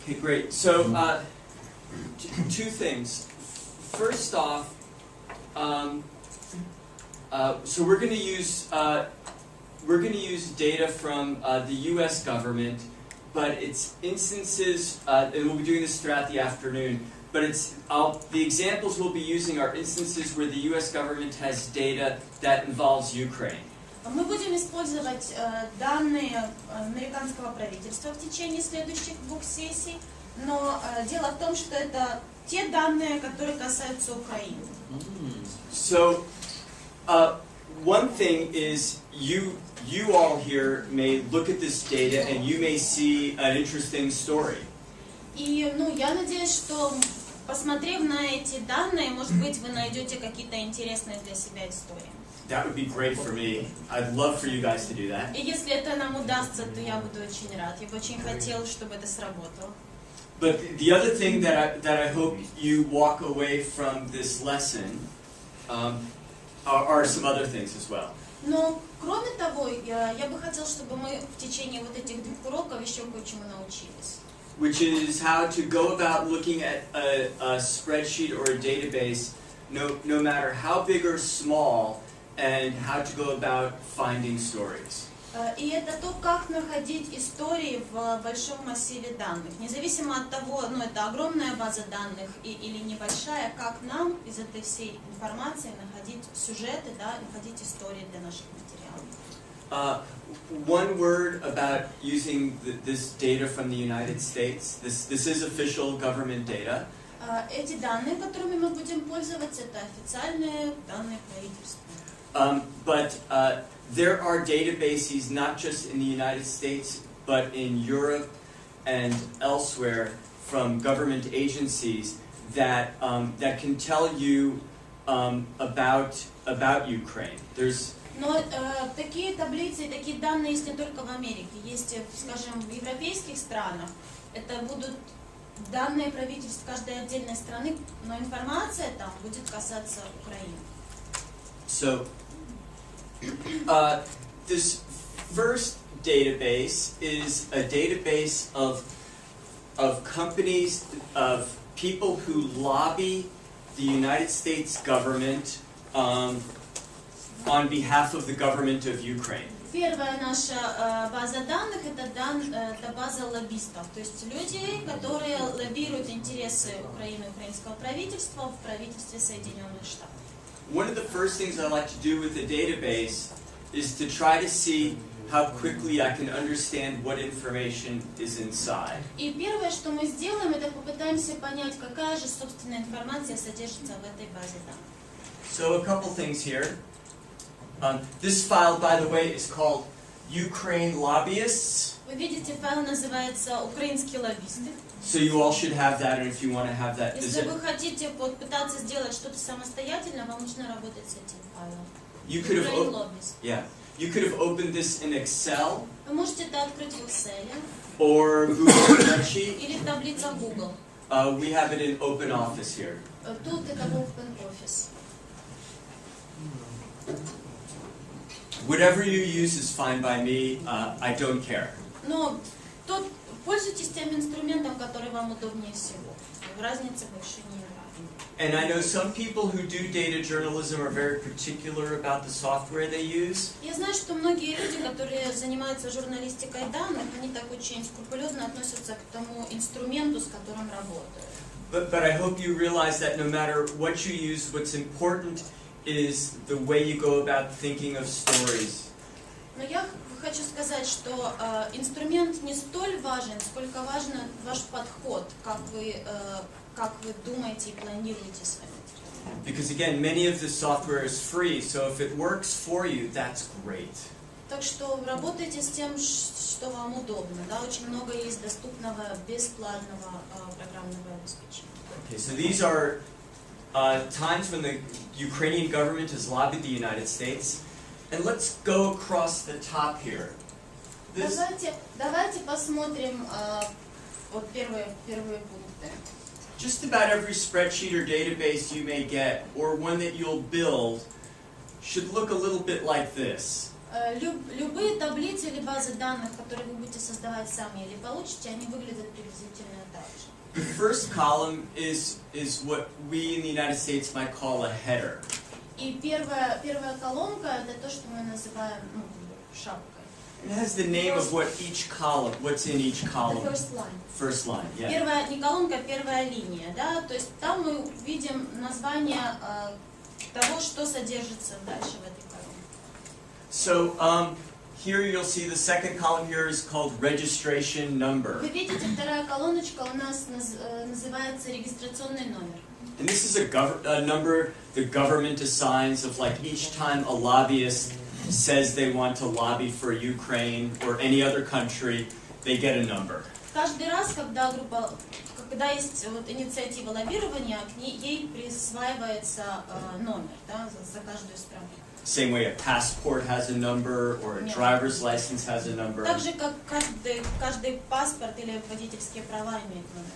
Okay, great. So, two things. First off, so we're going to use data from the U.S. government, but it's instances, and we'll be doing this throughout the afternoon. But the examples we'll be using are instances where the U.S. government has data that involves Ukraine. Мы будем использовать данные американского правительства в течение следующих 2 сессий, но дело в том, что это те данные, которые касаются Украины. So, one thing is you all here may look at this data and you may see an interesting story. И я надеюсь, что посмотрев на эти данные, может быть, вы найдете какие-то интересные для себя истории. That would be great for me. I'd love for you guys to do that. И если это нам удастся, то я буду очень рад. Я бы очень хотел, чтобы это сработало. But the other thing that I hope you walk away from this lesson are some other things as well. Но кроме того, я бы хотел, чтобы мы в течение вот этих 2 уроков еще кое-чему научились. Which is how to go about looking at a spreadsheet or a database, no matter how big or small, and how to go about finding stories. И это то, как находить истории в большом массиве данных. Независимо от того, это огромная база данных или небольшая, как нам из этой всей информации находить сюжеты, находить истории для наших материалов. One word about using this data from the United States. This is official government data. Эти данные, которыми мы будем пользоваться, это официальные данные правительства. But there are databases not just in the United States, but in Europe and elsewhere from government agencies that can tell you about Ukraine. Но такие таблицы и такие данные есть не только в Америке, есть, скажем, в европейских странах. Это будут данные правительств каждой отдельной страны, но информация там будет касаться Украины. So, this first database is a database of companies, of people who lobby the United States government on behalf of the government of Ukraine. Первая наша база данных – это база лоббистов, то есть люди, которые лоббируют интересы Украины, украинского правительства в правительстве Соединенных Штатов. One of the first things I like to do with a database is to try to see how quickly I can understand what information is inside. И первое, что мы сделаем, это попытаемся понять, какая же собственная информация содержится в этой базе данных. So a couple things here. This file, by the way, is called Ukraine Lobbyists. Вы видите, файл называется «Украинские лоббисты». So you all should have that, and if you want to have that, Если вы хотите попытаться сделать что-то самостоятельно, вам нужно работать с этим файлом. You could have opened this in Excel. Вы можете это открыть в Excel. Or Google Spreadsheet. Или в таблицах Google. We have it in OpenOffice here. Тут это в OpenOffice. Whatever you use is fine by me. I don't care. Но пользуйтесь тем инструментом, который вам удобнее всего. Разницы больше не играет. And I know some people who do data journalism are very particular about the software they use. Я знаю, что многие люди, которые занимаются журналистикой данных, они так очень скрупулезно относятся к тому инструменту, с которым работают. But I hope you realize that no matter what you use, what's important is the way you go about thinking of stories. Но я хочу сказать, что инструмент не столь важен, сколько важен ваш подход, как вы думаете и планируете свои материалы. Because again, many of this software is free, so if it works for you, that's great. Так что работайте с тем, что вам удобно. Очень много есть доступного бесплатного программного обеспечения. Okay, so these are times when the Ukrainian government has lobbied the United States. And let's go across the top here. Давайте посмотрим первые пункты. Just about every spreadsheet or database you may get, or one that you'll build, should look a little bit like this. Любые таблицы или базы данных, которые вы будете создавать сами или получите, они выглядят приблизительно так же. The first column is what we in the United States might call a header. И первая колонка это то, что мы называем шапкой. It has the name of what's in each column. The first line. First line, yeah. Первая не колонка, первая линия, да, то есть там мы видим название того, что содержится дальше в этой колонке. So here you'll see the second column here is called registration number. Вы видите, вторая колоночка у нас называется регистрационный номер. And this is a number the government assigns of like each time a lobbyist says they want to lobby for Ukraine or any other country, they get a number. Каждый раз, когда есть вот инициатива лоббирования, ей присваивается номер, да, за каждую страну. Same way a passport has a number or a driver's license has a number. Так же, как каждый паспорт или водительские права имеет номер.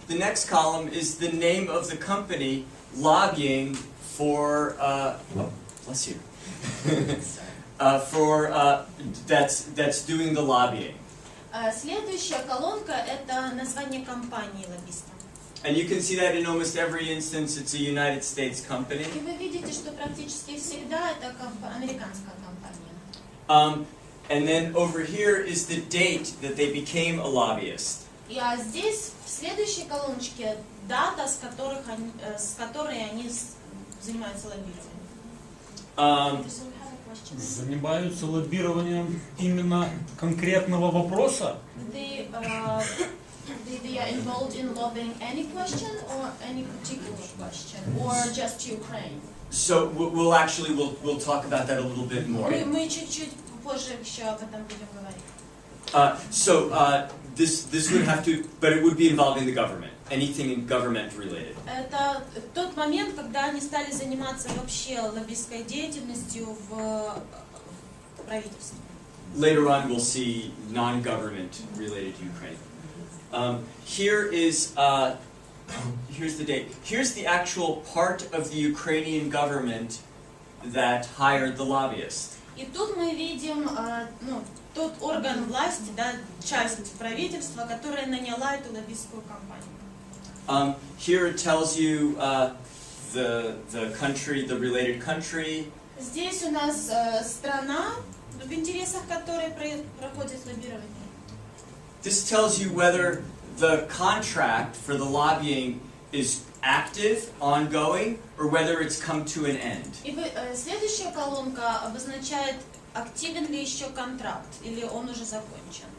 The next column is the name of the company lobbying for, bless you, that's doing the lobbying. Следующая колонка это название компании лоббиста. And you can see that in almost every instance it's a United States company. И вы видите, что практически всегда это американская компания. And then over here is the date that they became a lobbyist. И здесь в следующей колоночке дата, с которой они занимаются лоббированием. Занимаются лоббированием именно конкретного вопроса? They are involved in lobbying any question or any particular question or just Ukraine. So we'll talk about that a little bit more. Мы чуть-чуть позже еще об этом будем говорить. This would have to, but it would be involving the government, anything in government related. Это тот момент, когда они стали заниматься вообще лоббистской деятельностью в правительстве. Later on, we'll see non-government related to Ukraine. Here's the date. Here's the actual part of the Ukrainian government that hired the lobbyist. И тут мы видим тот орган власти, да, часть правительства, которая наняла эту лоббистскую компанию. Here it tells you the country, the related country. Здесь у нас страна, в интересах которой проходит лоббирование. This tells you whether the contract for the lobbying is active, ongoing, or whether it's come to an end. И следующая колонка обозначает, активен ли еще контракт, или он уже закончен.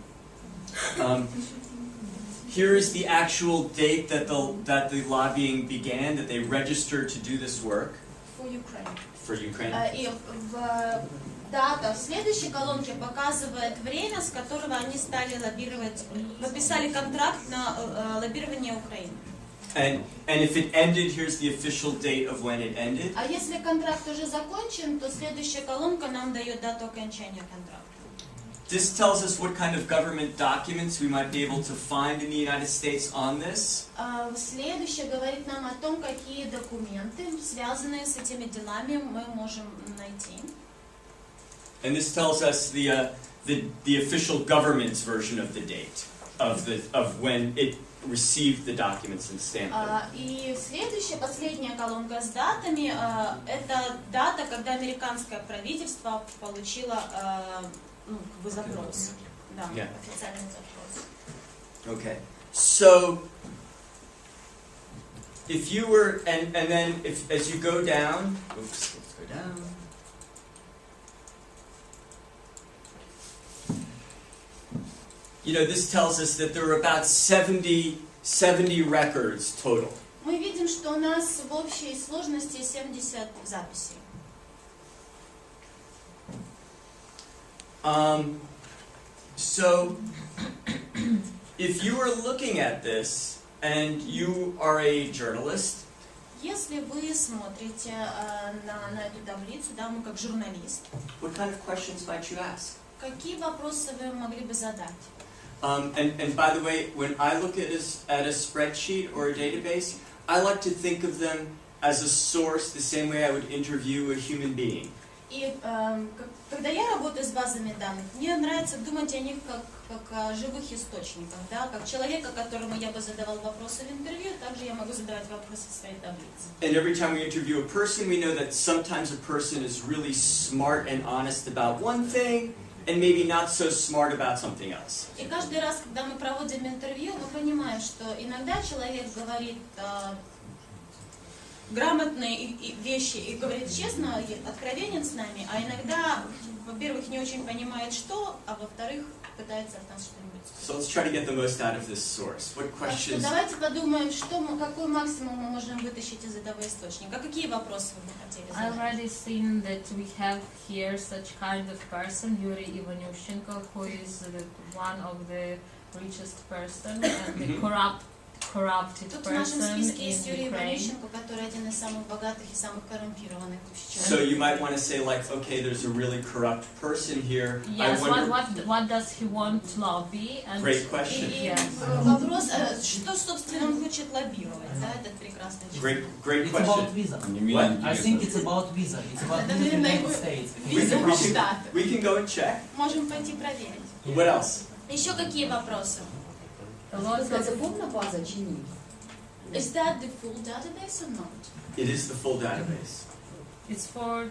Here is the actual date that the lobbying began, that they registered to do this work. For Ukraine. For Ukraine. И дата в следующей колонке показывает время, с которого они стали лоббировать, подписали контракт на лоббирование Украины. And if it ended, here's the official date of when it ended. А если контракт уже закончен, то следующая колонка нам дает дату окончания контракта. This tells us what kind of government documents we might be able to find in the United States on this. Следующее говорит нам о том, какие документы, связанные с этими делами, мы можем найти. And this tells us the official government's version of the date of when it received the documents and stamped them. И следующая, последняя колонка с датами, это дата, когда американское правительство получило запрос. Да, официальный запрос. Okay. So if you were, and then as you go down, oops, let's go down. You know, this tells us that there are about 70 records total. Мы видим, что у нас в общей сложности 70 записей. So, if you are looking at this and you are a journalist, если вы смотрите на эту таблицу, да, мы как журналист, what kind of questions might you ask? Какие вопросы вы могли бы задать? And by the way, when I look at a spreadsheet or a database, I like to think of them as a source the same way I would interview a human being. И когда я работаю с базами данных, мне нравится думать о них как о живых источниках, да, как человека, которому я бы задавал вопросы в интервью, также я могу задавать вопросы в своей таблице. And every time we interview a person, we know that sometimes a person is really smart and honest about one thing, and maybe not so smart about something else. И каждый раз, когда мы проводим интервью, мы понимаем, что иногда человек говорит грамотные вещи и говорит честно, и откровенен с нами, а иногда, во-первых, не очень понимает что, а во-вторых, пытается от нас что-нибудь. So let's try to get the most out of this source. What Так что questions? давайте подумаем, какой максимум мы можем вытащить из этого источника. Какие вопросы вы бы хотели I задать? already seen that we have here such kind of person, Yuri Ivanющенko, who is one of the richest person and the corrupted Тут в нашем person списке есть in Юрий Ukraine. Иванющенко, который один из самых богатых и самых коррумпированных вообще So человек. you might want to say like, okay, there's a really corrupt person here. Yes, I wonder. what does he want to lobby? And Great question. И Yes. вопрос, что, собственно, он хочет лоббировать, да, этот прекрасный человек. Great It's about question. visa. What? I think it's about visa. It's about Это, visa in the наверное, United States. виза в Штаты. We can go and check. Можем пойти проверить. What else? Еще какие вопросы? a lot Це of повна база чи ні? Is that the full database or not? It is the full database. it's for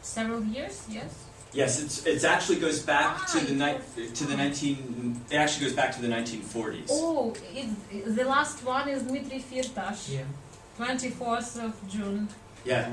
several years, yes. Yes, it actually goes back to the 19. It actually goes back to the 1940s. Oh, the last one is Dmitry Firtash, Yeah. 24th of June. Yeah.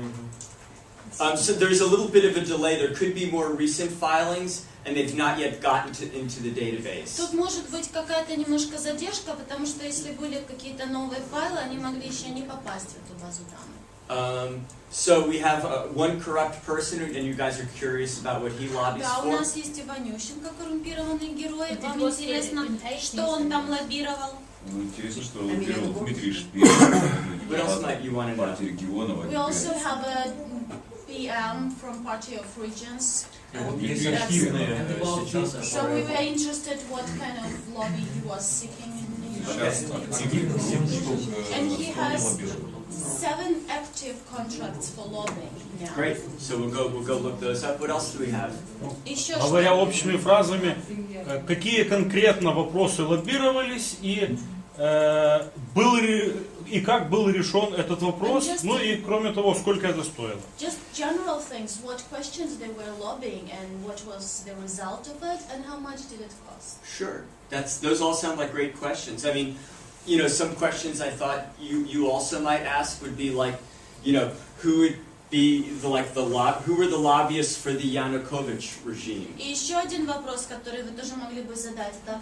So there's a little bit of a delay. There could be more recent filings, and they've not yet gotten into the database. Тут может быть какая-то немножко задержка, потому что если были какие-то новые файлы, они могли еще не попасть в эту базу данных. So we have one corrupt person, and you guys are curious about what he lobbies Да, у for. нас есть Иванющенко, коррумпированный герой. It Вам was интересно, in 80s, что он там лоббировал? Ну, интересно, что А меня первый на Дмитрий What else might you want to know? партии регионов. We also have a PM from Party of Regions. Есть That's- активные сейчас. So we were interested what kind of lobby he was seeking in Сейчас активных And he has 7 active contracts for lobbying. Yeah. Great. So we'll go look those up. What else do we have? Еще Говоря что? общими фразами, какие конкретно вопросы лоббировались и как был решен этот вопрос, ну и кроме того, сколько это стоило. Just general things, what questions they were lobbying and what was the result of it and how much did it cost? Sure. Those all sound like great questions. I mean, you know, some questions I thought you also might ask would be like, you know, who would be who were the lobbyists for the Yanukovych regime? И еще один вопрос, который вы тоже могли бы задать, это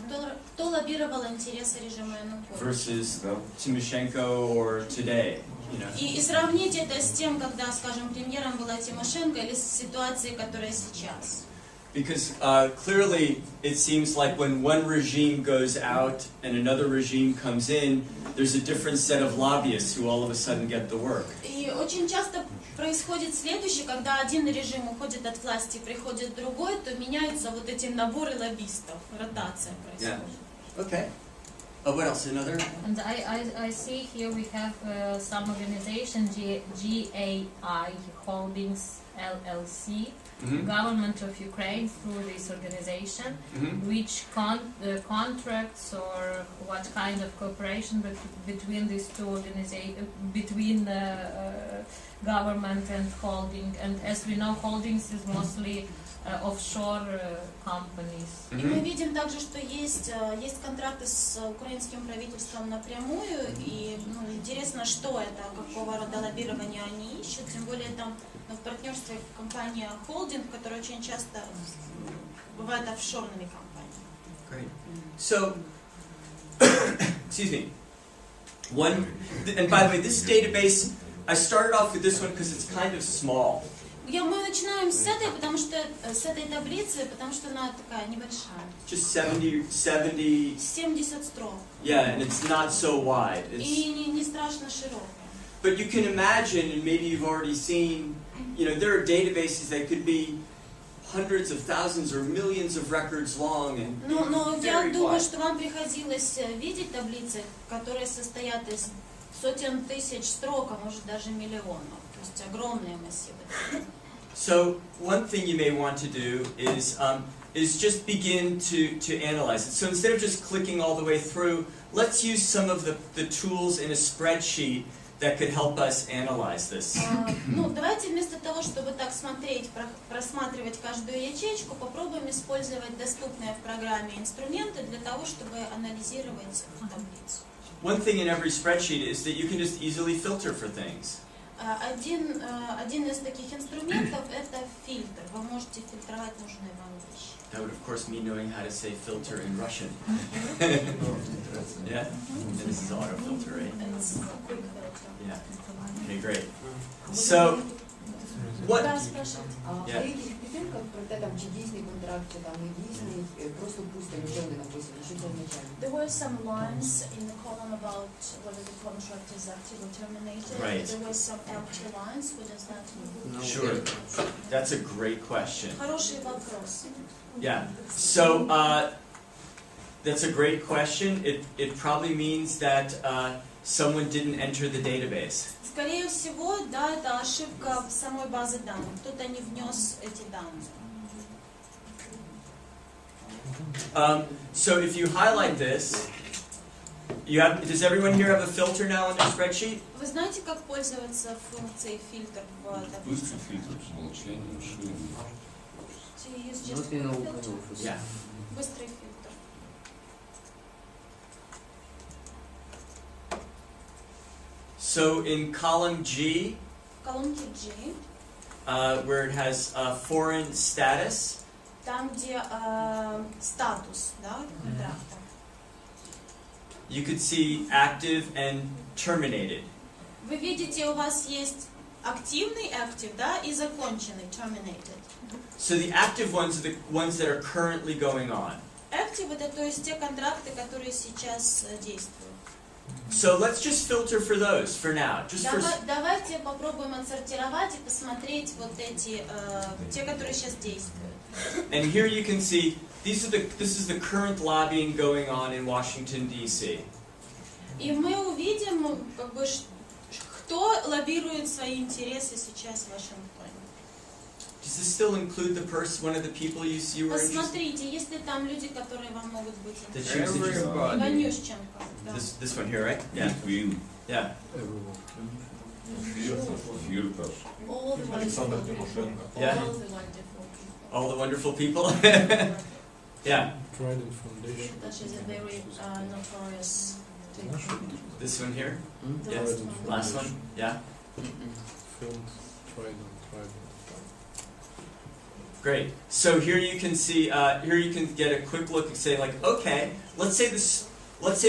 кто лоббировал интересы режима Януковича? Versus Timoshenko or today, you know. И сравнить это с тем, когда, скажем, премьером была Тимошенко, или с ситуацией, которая сейчас. Because clearly it seems like when one regime goes out and another regime comes in, there's a different set of lobbyists who all of a sudden get the work. И очень часто происходит следующее, когда один режим уходит от власти, приходит другой, то меняются вот эти наборы лоббистов, ротация происходит. Okay. What else? Another? And I see here we have some organization, GAI Holdings LLC, government of Ukraine through this organization, which contracts or what kind of cooperation between these two organizations, between the government and holding. And as we know, holdings is mostly offshore companies. И мы видим также, что есть контракты с украинским правительством напрямую, и интересно, что это, какого рода лоббирование они ищут, тем более там в партнерстве компания холдинг, которая очень часто бывает офшорными компаниями. Great. So, excuse me. And by the way, this database, I started off with this one because it's kind of small. Мы начинаем с этой, с этой таблицы, потому что она такая небольшая. Just 70. 70 строк. Yeah, and it's not so wide. И не страшно широкая. But you can imagine, and maybe you've already seen, you know, there are databases that could be hundreds of thousands or millions of records long and Но я very думаю, wide. что вам приходилось видеть таблицы, которые состоят из сотен тысяч строк, а может даже миллионов. То есть огромные массивы. So one thing you may want to do is just begin to analyze it. So instead of just clicking all the way through, let's use some of the tools in a spreadsheet that could help us analyze this. Ну, давайте вместо того, чтобы так смотреть, просматривать каждую ячейку, попробуем использовать доступные в программе инструменты для того, чтобы анализировать таблицу. One thing in every spreadsheet is that you can just easily filter for things. Один из таких инструментов – это фильтр. Вы можете фильтровать нужные вам вещи. That would, of course, mean knowing how to say filter in Russian. Yeah? And this is auto-filter, right? It's a quick filter. Yeah. Okay, great. So, what... Да, спрашивайте. Yeah. Яких підтримка про те, там, чи дійсний контракт, чи там не дійсний, просто пусто, нічого не написано, що це означає? There were some lines in the column about whether the contract is active or terminated. Right. There were some empty lines. What does that mean? Sure. That's a great question. Хороший вопрос. Yeah. So, that's a great question. It probably means that someone didn't enter the database. Скорее всего, да, это ошибка в самой базе данных. Кто-то не внес эти данные. So if you highlight this, does everyone here have a filter now on their spreadsheet? Вы знаете, как пользоваться функцией фильтр в таблице? Быстрый фильтр, молчание, шины. To use just filter? Yeah. Быстрый фильтр. So in column G, В колонке G, where it has foreign status, там, где статус, да, контракта, you could see active and terminated. вы видите, у вас есть активный active, да, и законченный terminated. So the active ones are the ones that are currently going on. Active это, то есть те контракты, которые сейчас действуют. So let's just filter for those for now. Just for Давайте попробуем отсортировать и посмотреть вот эти, те, которые сейчас действуют. and here you can see this is the current lobbying going on in Washington D.C. И мы увидим, как бы, кто лоббирует свои интересы сейчас в Вашингтоне. Does this still include one of the people you were interested? Посмотрите, есть ли там люди, которые вам могут быть That she was интересны. interested in? Иванющенко, да. This one here, right? Yeah. Queen, Yeah. Фирташ. All the Александр wonderful, Тимошенко. Yeah. all the wonderful people. All the wonderful people. Yeah. Trident Foundation. That is a very notorious thing. This one here. The Yes. last one. Last one. Yeah. Filmed Trident. Great. So here you can see. Here you can get a quick look and say, like, okay, let's say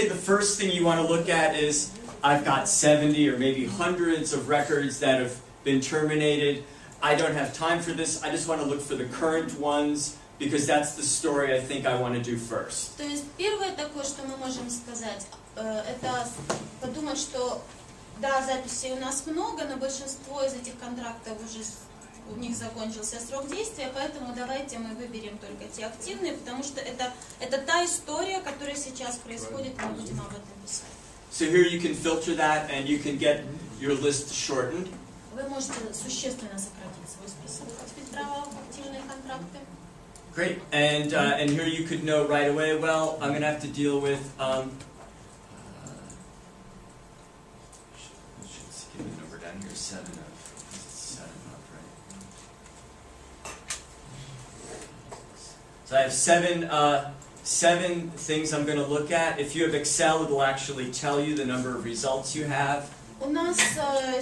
the first thing you want to look at is I've got 70 or maybe hundreds of records that have been terminated. I don't have time for this. I just want to look for the current ones because that's the story I think I want to do first. То есть первое такое, что мы можем сказать, это подумать, что да, записей у нас много, но большинство из этих контрактов уже у них закончился срок действия, поэтому давайте мы выберем только те активные, потому что это та история, которая сейчас происходит, и мы будем об этом писать. So here you can filter that and you can get your list shortened. Вы можете существенно сократить свой список, отфильтровав активные контракты. Great. And here you could know right away, well, I'm going to have to deal with, let's give the number down here, 7 up, right? So I have seven things I'm going to look at. If you have Excel, it will actually tell you the number of results you have. У нас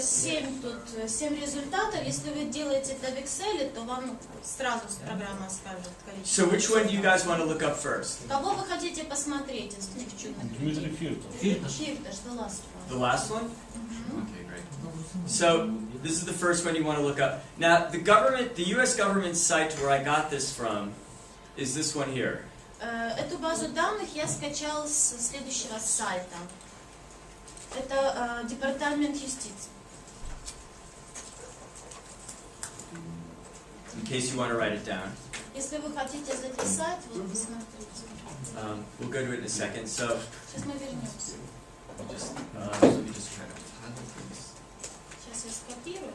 7 результатов. Если вы делаете это в Excel, то вам сразу программа скажет количество. So which one do you guys want to look up first? Кого вы хотите посмотреть из этих чудных Дмитрий людей? Фирташ. Фильтр, the last one. The last one? Okay, great. So this is the first one you want to look up. Now the U.S. government site where I got this from is this one here. Эту базу данных я скачал с следующего сайта. Это Департамент юстиции. In case you want to write it down. Если вы хотите записать, вот посмотрите. We'll go to it in a second. So Сейчас мы вернемся. let me just try to highlight this. Сейчас я скопирую.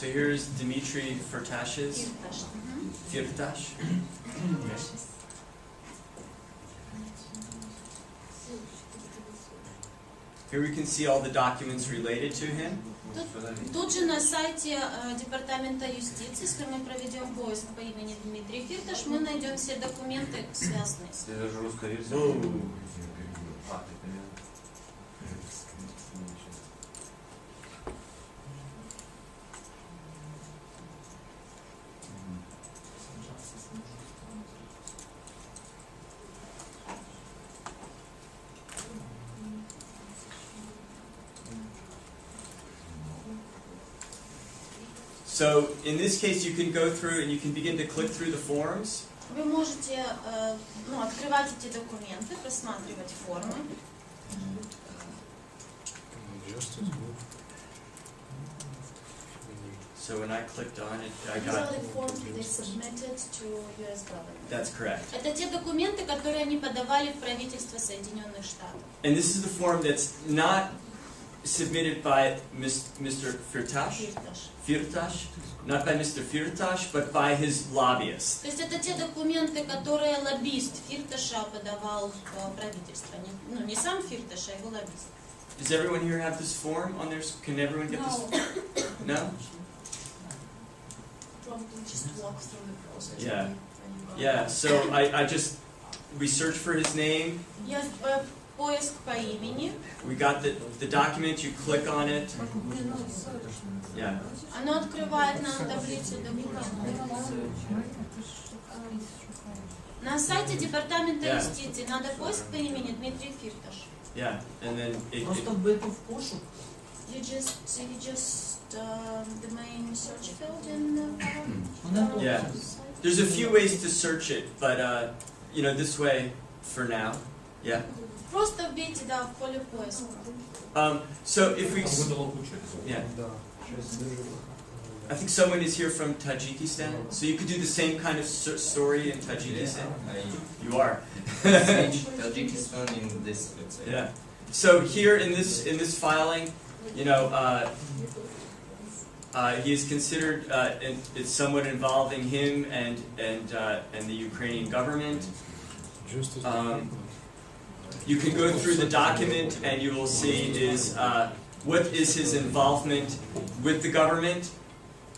So here's Dmitry Firtash's. Фирташ. Firtash. Here we can see all the documents related to him. Тут же на сайте Департамента юстиции, если мы проведем поиск по имени Дмитрий Фирташ, мы найдем все документы, связанные с ним. Это же русская версия. So in this case, you can go through and you can begin to click through the forms. Вы можете открывать эти документы, просматривать формы. Just as good. So when I clicked on it, I These are got. the forms they submitted to US government. That's correct. Это те документы, которые они подавали в правительство Соединенных Штатов. And this is the form that's not submitted by Mr. Firtash. Firtash, not by Mr. Firtash, but by his lobbyist. То есть это те документы, которые лоббист Фирташа подавал в правительство. Не сам Фирташ, а его лоббист. Does everyone here have this form on their? Can everyone get this? No. Probably just walk through the process. Yeah. Yeah. So we searched for his name. Я поиск по имени. We got the document. You click on it. Yeah. Оно открывает нам таблицу документов. На сайте Департамента юстиции надо поиск по имени Дмитрий Фирташ. Yeah. And then Просто вбити в пошук. You just the main search field in Yeah. There's a few ways to search it, but this way for now. Yeah. Просто вбейте, да, в поле поиска. So if we. Yeah. I think someone is here from Tajikistan, so you could do the same kind of story in Tajikistan. You are. Tajikistan in this website. Yeah. So here in this filing, he is considered it's somewhat involving him and the Ukrainian government. Just as good. You can go through the document and you will see what is his involvement with the government,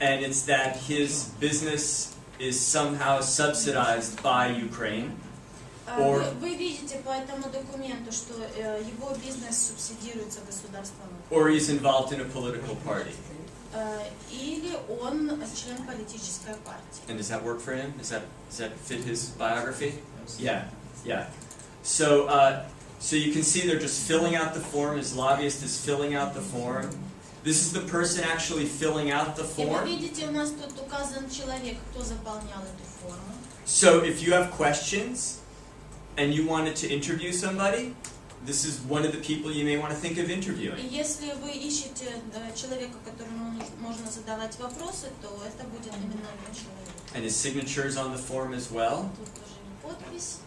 and it's that his business is somehow subsidized by Ukraine. Вы видите по этому документу, что его бизнес субсидируется государством. Or he's involved in a political party. Или он член политической партии. And does that work for him? Does that fit his biography? Yeah. So you can see they're just filling out the form. His lobbyist is filling out the form. This is the person actually filling out the И вы form. видите, у нас тут указан человек, кто заполнял эту форму. So if you have questions and you wanted to interview somebody, this is one of the people you may want to think of И interviewing. если вы ищете человека, которому можно задавать вопросы, то это будет именно этот человек. And his signature is on the form as well. Тут тоже подпись.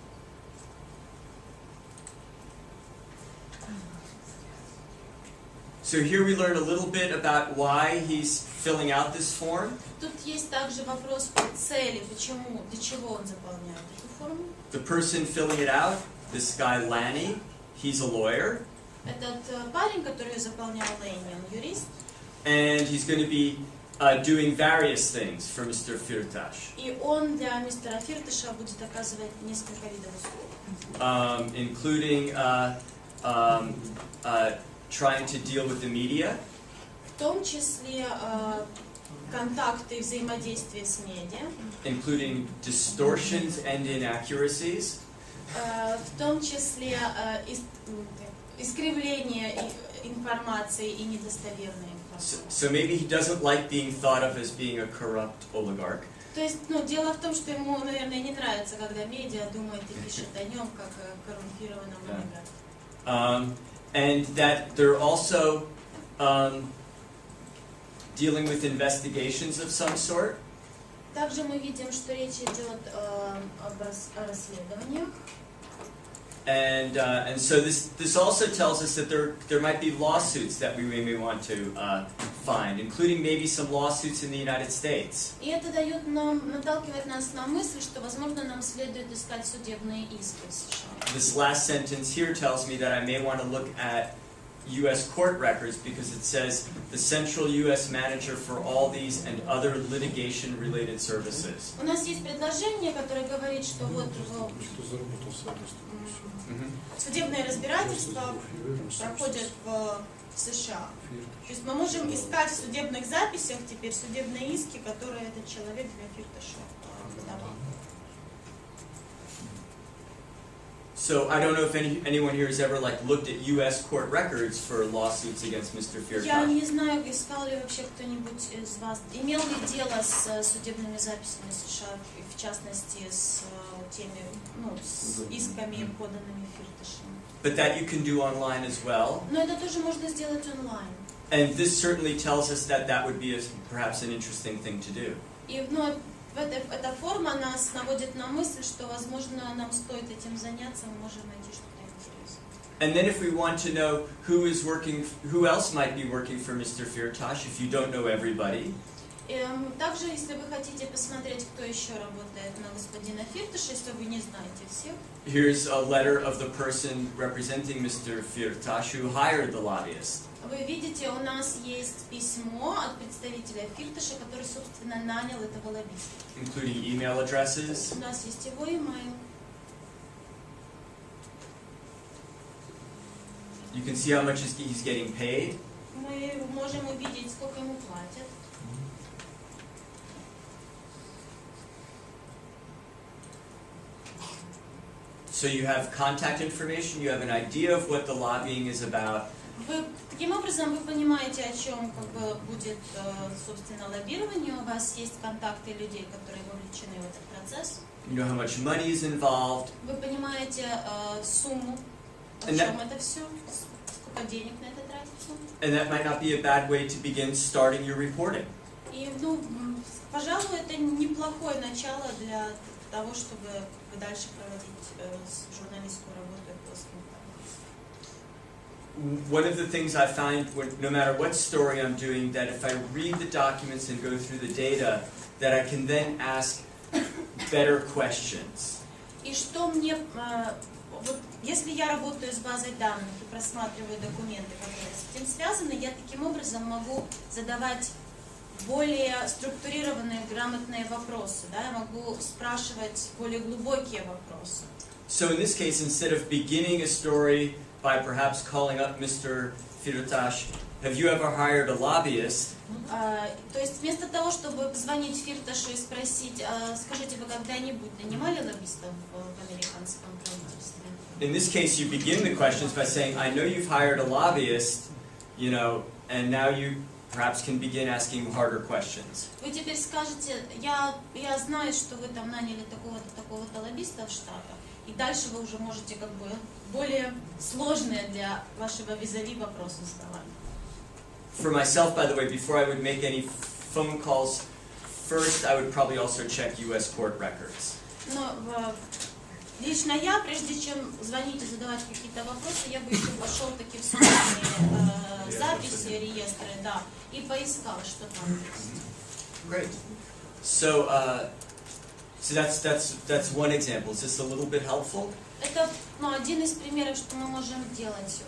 So here we learn a little bit about why he's filling out this form. Тут есть также вопрос по цели, почему, для чего он заполняет эту форму. The person filling it out, this guy Lanny, he's a lawyer. Этот парень, который заполнял Лейни, он юрист. And he's going to be doing various things for Mr. Firtash, И он для мистера Фирташа будет оказывать несколько видов услуг. including trying to deal with the media, В том числе контакты и взаимодействие с медиа, including distortions and inaccuracies, в том числе искривление информации и недостоверной информации. so maybe he doesn't like being thought of as being a corrupt oligarch. То есть, дело в том, что ему, наверное, не нравится, когда медиа думает и пишет о нем как о коррумпированном олигархе. And that they're also dealing with investigations of some sort. Также мы видим, что речь идет об расследованиях. And so this also tells us that there might be lawsuits that we may want to find, including maybe some lawsuits in the United States. И это наталкивает нас на мысль, что, возможно, нам следует искать судебные иски в США. This last sentence here tells me that I may want to look at U.S. court records because it says the central U.S. manager for all these and other litigation-related services. У нас есть предложение, которое говорит, что вот Что заработал совместно. судебные разбирательства проходят в США. То есть мы можем искать в судебных записях теперь судебные иски, которые этот человек для Фирташа подавал. So I don't know if anyone here has ever looked at U.S. court records for lawsuits against Mr. Я Firtash. не знаю, искал ли вообще кто-нибудь из вас, имел ли дело с судебными записями США, в частности с теми, с исками, поданными Фирташем. But that you can do online as well. Но это тоже можно сделать онлайн. And this certainly tells us that that would be perhaps an interesting thing to do. И эта форма нас наводит на мысль, что, возможно, нам стоит этим заняться, мы можем найти что-то интересное. And then if we want to know who else might be working for Mr. Firtash, if you don't know everybody. Также, если вы хотите посмотреть, кто еще работает на господина Фирташа, если вы не знаете всех. Here's a letter of the person representing Mr. Firtash who hired the lobbyist. Вы видите, у нас есть письмо от представителя Фирташа, который, собственно, нанял этого лоббиста. Including email addresses. У нас есть его имейл. You can see how much he's getting paid. Мы можем увидеть, сколько ему платят. So you have contact information, you have an idea of what the lobbying is about. Таким образом, вы понимаете, о чем будет, собственно, лоббирование. У вас есть контакты людей, которые вовлечены в этот процесс. You know how much money is involved. Вы понимаете сумму, о чем это все, сколько денег на это тратится. And that might not be a bad way to begin starting your reporting. И, пожалуй, это неплохое начало для того, чтобы дальше проводить журналистскую работу после. One of the things I find, no matter what story I'm doing, that if I read the documents and go through the data, that I can then ask better questions. И что мне, если я работаю с базой данных и просматриваю документы, которые с этим связаны, я таким образом могу задавать более структурированные, грамотные вопросы, да, я могу спрашивать более глубокие вопросы. So in this case, instead of beginning a story by perhaps calling up Mr. Firtash, have you ever hired a lobbyist? То есть вместо того, чтобы позвонить Фирташу и спросить, скажите, вы когда-нибудь нанимали лоббистов в американском правительстве? In this case, you begin the questions by saying, I know you've hired a lobbyist, and now you perhaps can begin asking harder questions. Вы теперь скажете, я знаю, что вы там наняли такого-то, такого-то лоббиста в Штатах, и дальше вы уже можете более сложные для вашего визави вопросы задавать. For myself, by the way, before I would make any phone calls, first I would probably also check U.S. court records. Но лично я, прежде чем звонить и задавать какие-то вопросы, я бы еще пошел таки в судебные записи, реестры, да, и поискал, что там есть. Great. So that's one example. Is this a little bit helpful? Это один из примеров, что мы можем делать.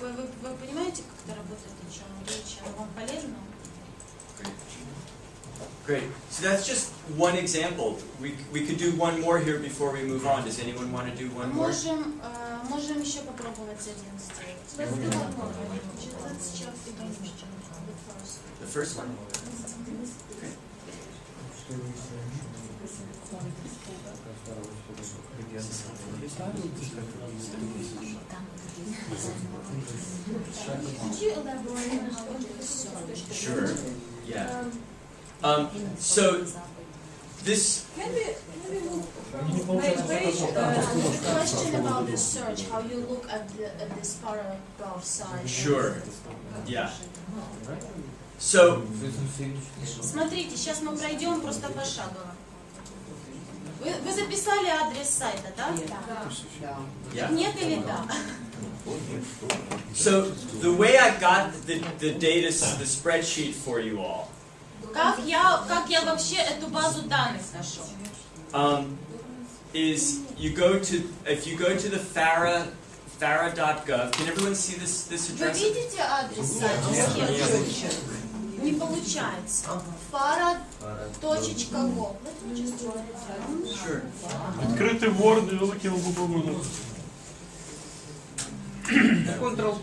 Вы понимаете, как это работает, о чем речь? Оно вам полезно? Great. So that's just one example. We could do one more here before we move on. Does anyone want to do one more? Можем еще попробовать один сделать. The first one? Okay. Could you elaborate on how it is? Sure. Yeah. So this. Can we move? The question about the search, how you look at this paragraph side. Sure. Yeah. So. Смотрите, сейчас мы пройдем просто пошагово. Вы записали адрес сайта, да? Да. Yeah. Нет или да? So the way I got the data, the spreadsheet for you all, Как я вообще эту базу данных нашел? is if you go to the FARA.gov. Can everyone see this Вы address? видите адрес сайта? Не получается. Fara.gov. Sure. Відкрити Word і великим буквами. Ctrl+.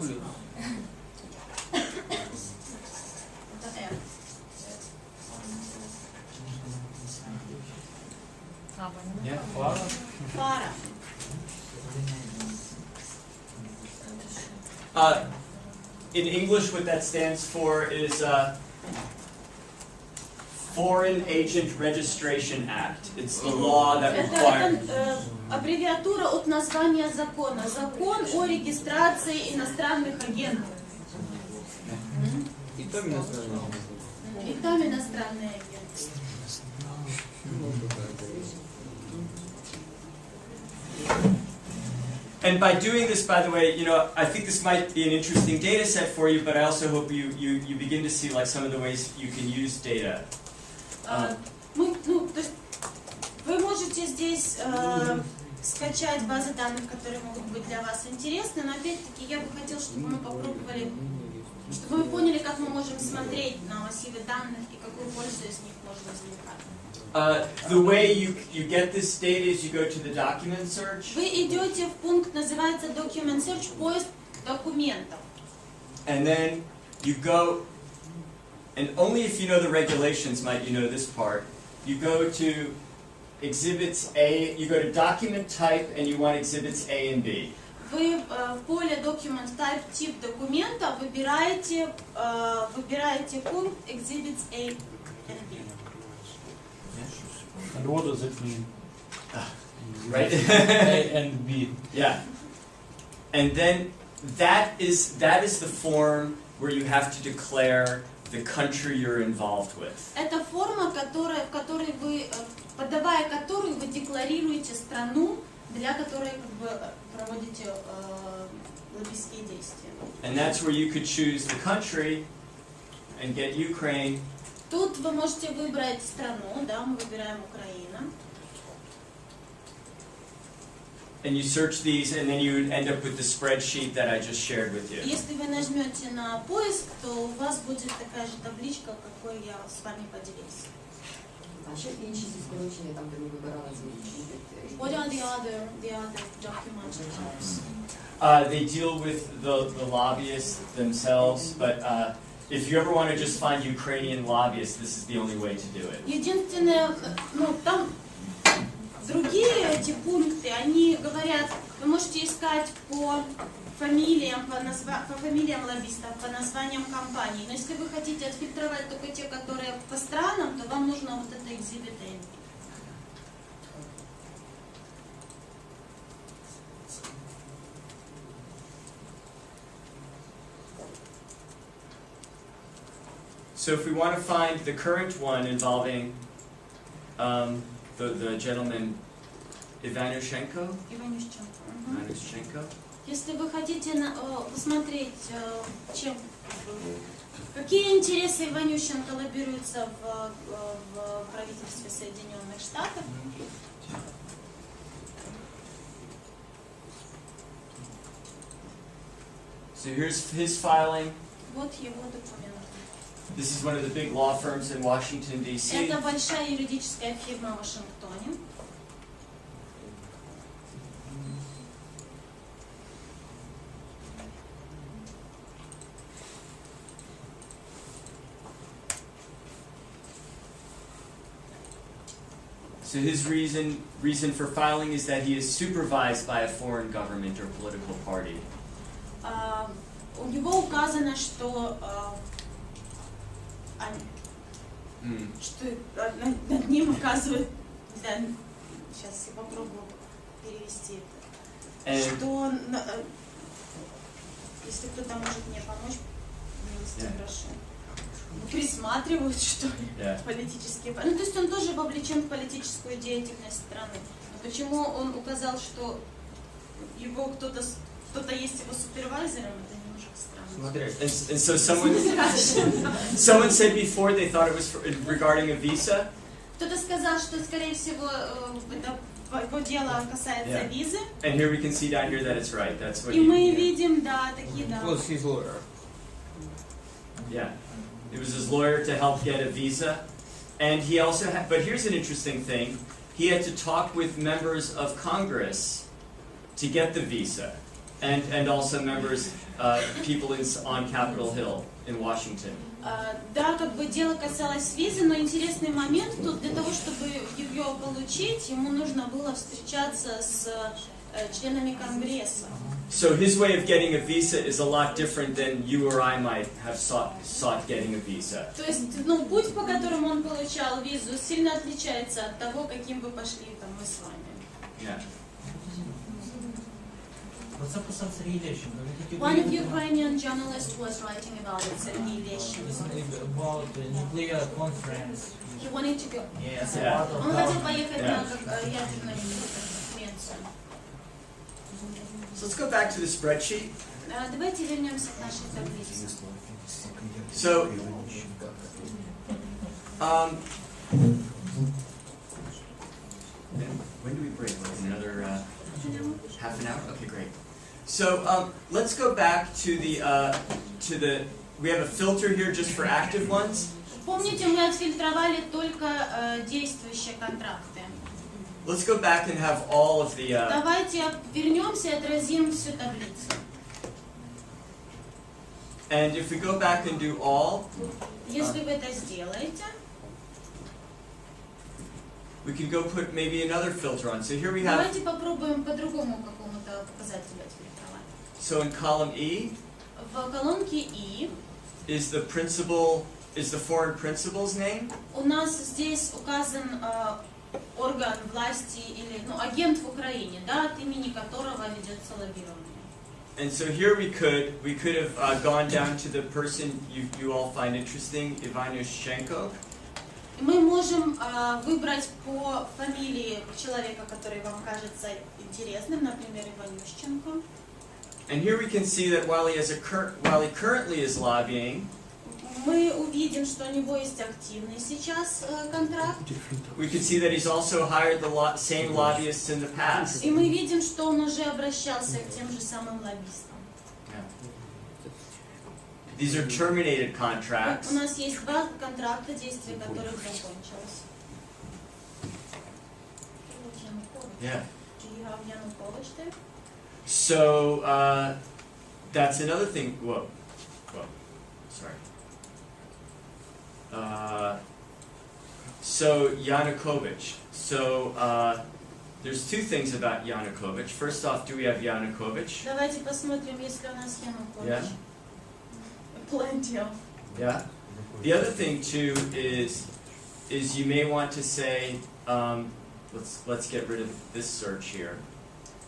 Yeah. Фара. In English, what that stands for is Foreign Agent Registration Act. It's the law that requires. Это аббревиатура от названия закона. Закон о регистрации иностранных агентов. И там иностранные. И там иностранные агенты. And by doing this, by the way, I think this might be an interesting data set for you, but I also hope you begin to see like some of the ways you can use data. То есть вы можете здесь скачать базы данных, которые могут быть для вас интересны, но опять-таки я бы хотела, чтобы мы попробовали, чтобы мы поняли, как мы можем смотреть на массивы данных и какую пользу из них можно извлекать. The way you get this data is you go to the document search. Вы идете в пункт, называется Document Search, поиск документов. And then you go, and only if you know the regulations might you know this part. You go to exhibits A, you go to document type and you want exhibits A and B. Вы в поле Document Type, тип документа, выбираете пункт Exhibits A and B. And what does it mean? Right? A and B. Yeah. And then that is the form where you have to declare the country you're involved with. Это форма, в которой вы, подавая которую вы декларируете страну, для которой как бы проводите лоббистские действия. And that's where you could choose the country and get Ukraine. Тут вы можете выбрать страну, да, мы выбираем Украина. And you search these, and then you end up with the spreadsheet that I just shared with you. Если вы нажмете на поиск, то у вас будет такая же табличка, какой я с вами поделился. А ще інші зі скорочення, там, де ми вибирали ці What are the other document types? They deal with the lobbyists themselves, but if you ever want to just find Ukrainian lobbyists, this is the only way to do it. Единственное, там другие эти пункты, они говорят, вы можете искать по фамилиям, по фамилиям лоббистов, по названиям компаний. Но если вы хотите отфильтровать только те, которые по странам, то вам нужно вот это Exhibit A. So if we want to find the current one involving the gentleman Ivanushenko. Ivanushenko. Если вы хотите посмотреть, какие интересы Иванющенко лоббируются в правительстве Соединенных Штатов, So here's his filing. вот его документ. This is one of the big law firms in Washington, D.C. Это большая юридическая фирма в Вашингтоне. So his reason for filing is that he is supervised by a foreign government or political party. У него указано, что над ним указывают, сейчас я попробую перевести это, что, если кто-то может мне помочь, милости прошу. присматривают, что ли, Yeah. политические. Ну, то есть он тоже вовлечен в политическую деятельность страны. Но почему он указал, что его кто-то есть его супервайзером, это немножко странно. Смотрящий. And so someone said before they thought it was regarding a visa. Кто-то сказал, что, скорее всего, это его дело касается Yeah. визы. And here we can see down here that it's right. That's what И мы he, видим, да, такие, да. Was his lawyer. yeah. It was his lawyer to help get a visa. And he also had, but here's an interesting thing. He had to talk with members of Congress to get the visa. And also members, people on Capitol Hill in Washington. Да, как бы дело касалось визы, но интересный момент тут, для того, чтобы ее получить, ему нужно было встречаться с членами Конгресса. So his way of getting a visa is a lot different than you or I might have sought getting a visa. То есть, ну, путь, по которому он получал визу, сильно отличается от того, каким бы пошли там мы с вами. Yeah. What's up with some relation? One of Ukrainian journalists was writing about it, annihilation. About the nuclear conference. He wanted to go. Yes, Yeah. about Он хотел поехать Yeah. на ядерную конференцию. So let's go back to the spreadsheet. Давайте вернемся к нашей таблице. So, when do we break? Like another half an hour? Okay, great. So let's go back to the. We have a filter here just for active ones. Помните, мы отфильтровали только действующие контракты. Let's go back and have all of the. Давайте вернемся и отразим всю таблицу. And if we go back and do all, Если вы это сделаете, we can go put maybe another filter on. So here we have. давайте попробуем по другому какому-то показателю отфильтровать. So in column E В колонке И is the foreign principal's name. у нас здесь указан орган власти или агент в Украине, да, от имени которого ведется лоббирование. And so here we could have gone down to the person you all find interesting, Ivanushenko. Мы можем выбрать по фамилии человека, который вам кажется интересным, например, Иванющенко. And here we can see that while he currently is lobbying, Мы увидим, что у него есть активный сейчас контракт. we can see that he's also hired the same lobbyists in the past. И мы видим, что он уже обращался к тем же самым лоббистам. These are terminated contracts. У нас есть два контракта, действие которых закончилось. Yeah. Do you have Yanukovych there? So that's another thing. Whoa, sorry. So Yanukovych. So there's two things about Yanukovych. First off, do we have Yanukovych? Давайте посмотрим, есть ли у нас Янукович. Yeah. Plenty of. Yeah. The other thing too is you may want to say, let's get rid of this search here.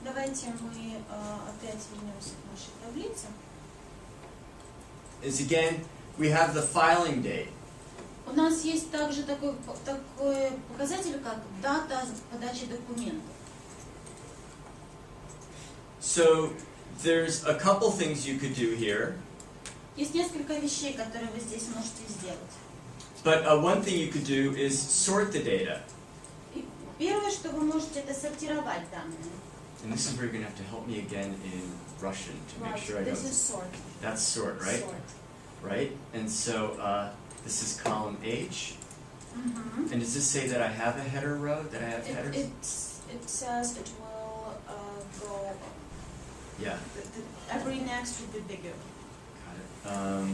Давайте мы опять вернемся к нашей таблице. Is again, we have the filing date. У нас есть также такой показатель, как дата подачи документов. So there's a couple things you could do here. Есть несколько вещей, которые вы здесь можете сделать. But one thing you could do is sort the data. И первое, что вы можете, это сортировать данные. And this is where you're going to have to help me again in Russian to make sure I know. This is sort. That's sort, right? Sort. Right? And so this is column H. Mm-hmm. And does this say that I have a header row? That I have headers? It says it will go. Yeah. Every next will be bigger. Got it.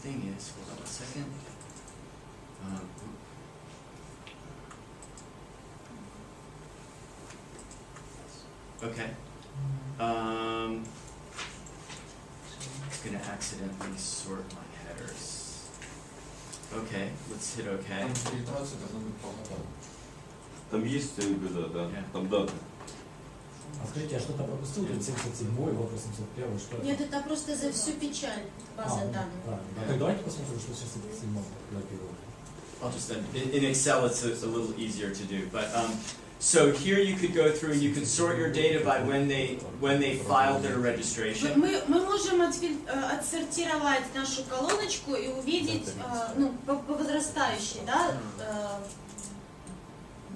Thing is, hold on a second. Okay. It's going to accidentally sort my headers. Okay, let's hit OK. Там есть года, да? Yeah. Там даты. А скажите, я что-то пропустил? 77-й, вот 801-й, что это? Нет, это просто за всю печаль база данных. Правильно. Так давайте посмотрим, что сейчас 77-й лоббировали. I'll just in Excel it's a little easier to do, but so here you could go through and you could sort your data by when they filed their registration. Мы можем отсортировать нашу колоночку и увидеть, ну, по возрастающей, да,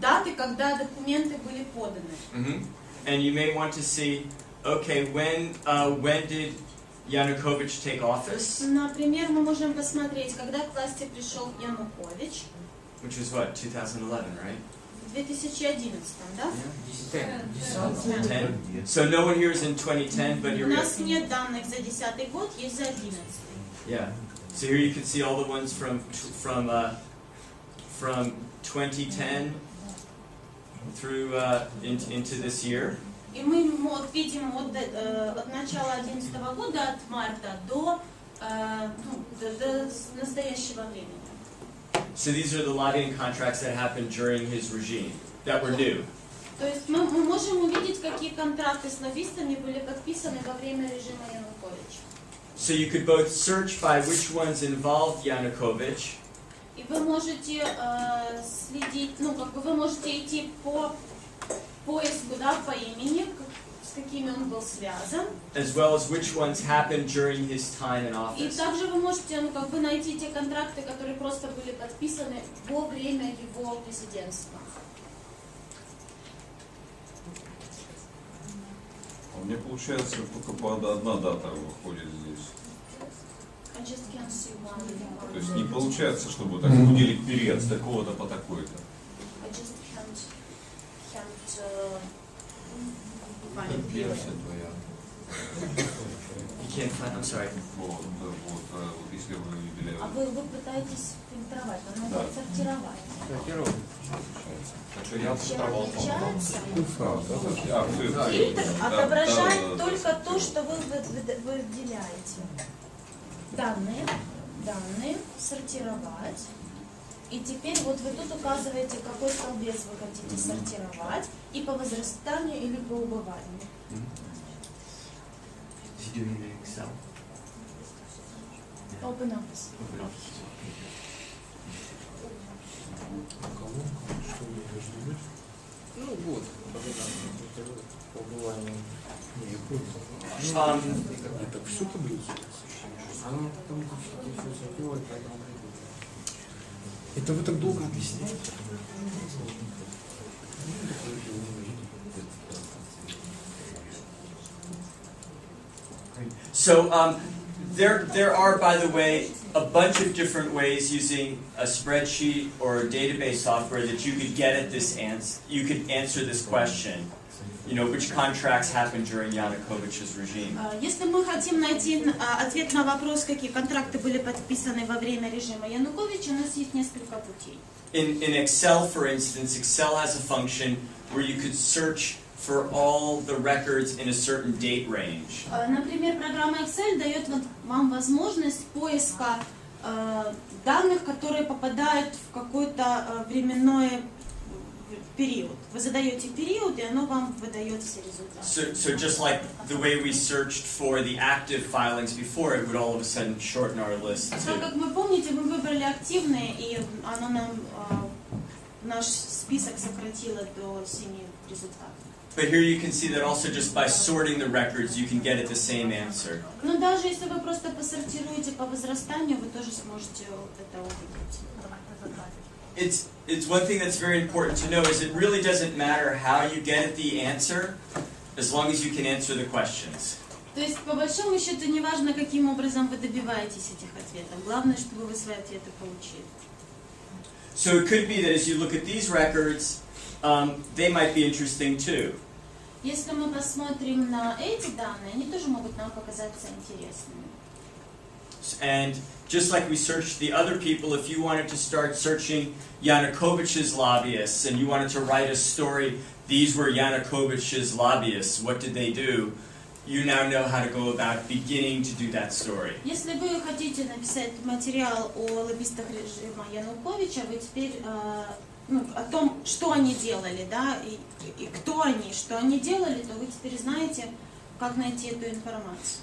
даты, когда документы были поданы. And you may want to see, okay, when did Yanukovych take office? Например, мы можем посмотреть, когда к власти пришел Янукович. Which was what, 2011, right? В 2011, да? 10. So no one here is in 2010, but У you're. нас нет данных за 10-й год, есть за 11-й. Yeah. So here you can see all the ones from 2010 through into this year. И мы видим от начала 2011 года, от марта до настоящего времени. So these are the lobbying contracts that happened during his regime that were new. То есть мы можем увидеть, какие контракты с лоббистами были подписаны во время режима Януковича. So you could both search by which ones involved Yanukovych. И вы можете следить, ну как бы вы можете идти по поиску, да, по имени, с какими он был связан. As well as which ones happened during his time in И office. также вы можете, ну как бы найти те контракты, которые просто были подписаны во время его президентства. У меня получается только одна дата выходит здесь. I just can't see one. То есть не получается, чтобы так выделить период с такого-то по такой-то. I just can't find a period. You can't find. I'm sorry. Вот, если вы выделяете. А вы пытаетесь фильтровать, но надо сортировать. Я отсортировал. Фильтр отображает только то, что вы выделяете. Данные, сортировать. И теперь вот вы тут указываете, какой столбец вы хотите сортировать, и по возрастанию или по убыванию. Open office. Что мне должно быть? Ну вот, по убыванию. Не, я понял. Нет, так всю таблицу. Это вы так долго объясняете? So there are, by the way, a bunch of different ways using a spreadsheet or a database software that you could get at this answer. You could answer this question. You know, which contracts happened during Yanukovych's regime. Если мы хотим найти ответ на вопрос, какие контракты были подписаны во время режима Януковича, у нас есть несколько путей. In Excel, for instance, Excel has a function where you could search for all the records in a certain date range. Например, программа Excel дает вам возможность поиска данных, которые попадают в какой-то временной период. Вы задаете период, и оно вам выдает все результаты. So just like the way we searched for the active filings before, it would all of a sudden shorten our list Так to. как вы помните, мы выбрали активные, и оно нам наш список сократило до 7 результатов. But here you can see that also just by sorting the records, you can get at the same answer. Но даже если вы просто посортируете по возрастанию, вы тоже сможете это увидеть. It's one thing that's very important to know is it really doesn't matter how you get at the answer, as long as you can answer the questions. То есть, по большому счету, не важно, каким образом вы добиваетесь этих ответов. Главное, чтобы вы свои ответы получили. So it could be that as you look at these records, they might be interesting too. Если мы посмотрим на эти данные, они тоже могут нам показаться интересными. And just like we searched the other people, if you wanted to start searching Yanukovych's lobbyists and you wanted to write a story, these were Yanukovych's lobbyists, what did they do? You now know how to go about beginning to do that story. Если вы хотите написать материал о лоббистах режима Януковича, вы теперь ну, о том, что они делали, да, и кто они, что они делали, то вы теперь знаете, как найти эту информацию.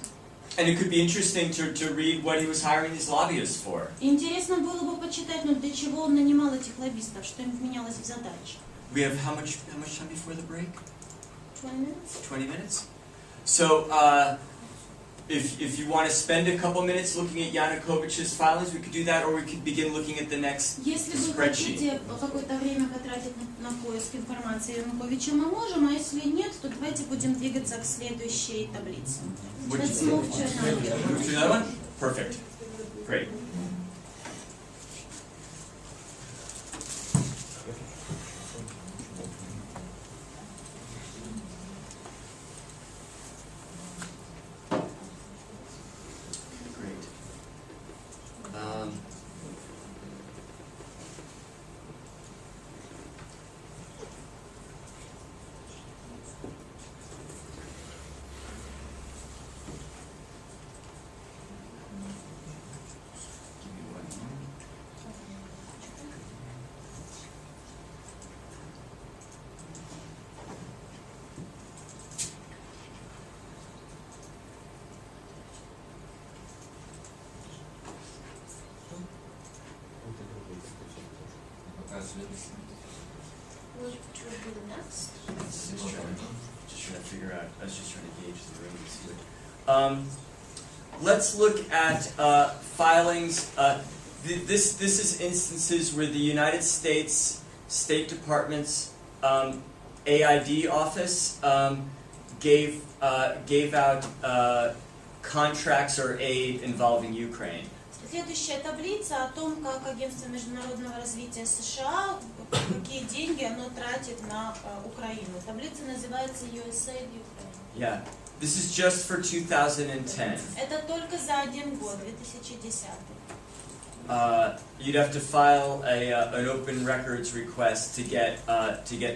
And it could be interesting to read what he was hiring these lobbyists for. Интересно было бы почитать, ну, для чего он нанимал этих лоббистов, что им менялось в задачах. We have how much time before the break? 20 minutes? 20 minutes. So, if you want to spend a couple minutes looking at Yanukovych's filings, we could do that, or we could begin looking at the next Если вы spreadsheet. хотите какое-то время потратить на поиск информации о Януковиче, мы можем, а если нет, то давайте будем двигаться к следующей таблице. Let's move to another. Move to another one? Perfect. Great. Great. Give me one moment. Показывает. What would be the next? Just trying to figure out. I was just trying to gauge the room and see what. Let's look at filings. This is instances where the United States State Department's AID office gave out contracts or aid involving Ukraine. Следующая таблица о том, как Агентство международного развития США, какие деньги оно тратит на Украину. Таблица называется USAID Ukraine. Yeah, this is just for 2010. Это только за один год, 2010. You'd have to file an open records request to get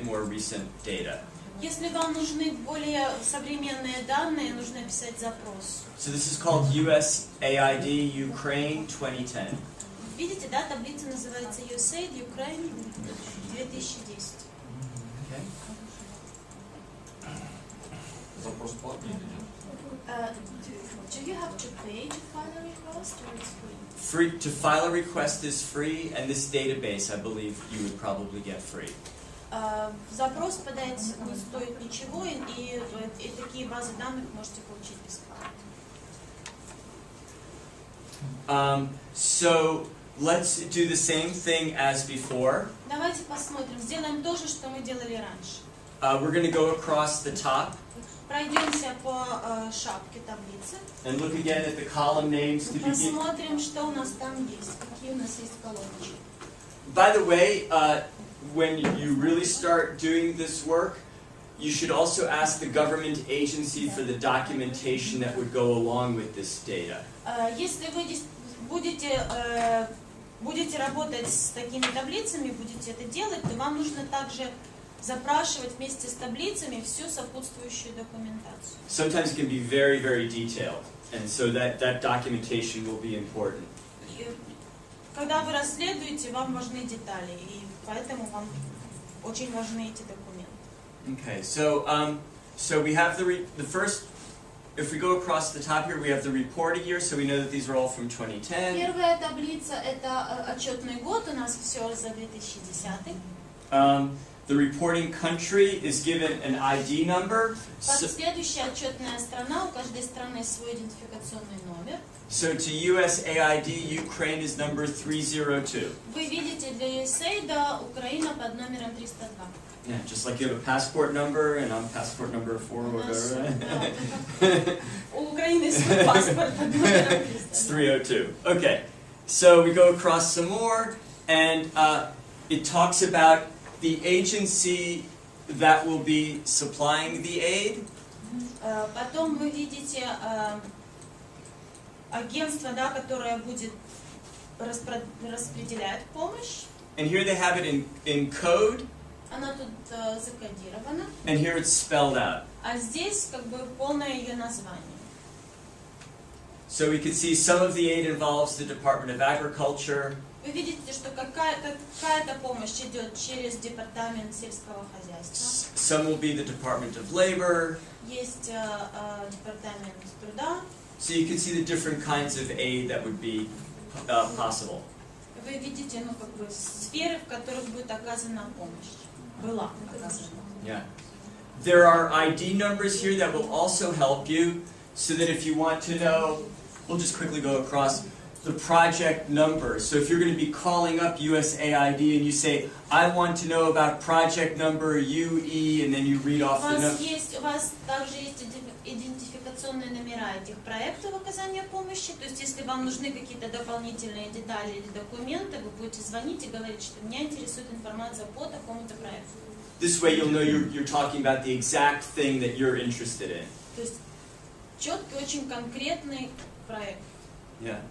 more recent data. Если вам нужны более современные данные, нужно писать запрос. So this is called USAID Ukraine 2010. Видите, да, таблица называется USAID Ukraine 2010. Okay. Запрос платный или нет? Do you have to pay to file a request or it's free? Free to file a request is free, and this database, I believe, you would probably get free. Запрос подать не стоит ничего, и такие базы данных можете получить бесплатно. So let's do the same thing as before. Давайте посмотрим, сделаем то же, что мы делали раньше. We're going to go across the top Пройдемся по шапке таблицы. and look again at the column names to begin. Посмотрим, что у нас там есть, какие у нас есть колоночки. By the way, when you really start doing this work, you should also ask the government agency for the documentation that would go along with this data. Если вы будете работать с такими таблицами, будете это делать, то вам нужно также запрашивать вместе с таблицами всю сопутствующую документацию. Sometimes it can be very, very detailed, and so that documentation will be important. Когда вы расследуете, вам важны детали, и поэтому вам очень важны эти документы. Okay, so we have the first. If we go across the top here, we have the reporting year, so we know that these are all from 2010. Первая таблица – это отчетный год, у нас все за 2010. The reporting country is given an ID number. Следующая отчетная страна, у каждой страны свой идентификационный номер. So to USAID, Ukraine is number 302. Вы видите для USAID Украина под номером 302. Yeah, just like you have a passport number, and I'm passport number 4 or whatever. У Украины свой паспорт под номером 302. It's 302. Okay, so we go across some more, and it talks about the agency that will be supplying the aid. Потом вы видите агентство, да, которое будет распределять помощь. And here they have it in code. Она тут закодирована. And here it's spelled out. А здесь как бы полное ее название. So we can see some of the aid involves the Department of Agriculture. Вы видите, что какая-то помощь идет через департамент сельского хозяйства. Some will be the Department of Labor. Есть департамент труда. So you can see the different kinds of aid that would be possible. Вы видите, ну, как бы, сферы, в которых будет оказана помощь. Была оказана. Yeah. There are ID numbers here that will also help you, so that if you want to know, we'll just quickly go across the project number. So if you're going to be calling up USAID and you say, I want to know about project number UE, and then you read off the number. У вас также есть идентификационные номера этих проектов оказания помощи. То есть, если вам нужны какие-то дополнительные детали или документы, вы будете звонить и говорить, что меня интересует информация по такому-то проекту. This way you'll know you're talking about the exact thing that you're interested in. То есть, четкий, очень конкретный проект. Yeah.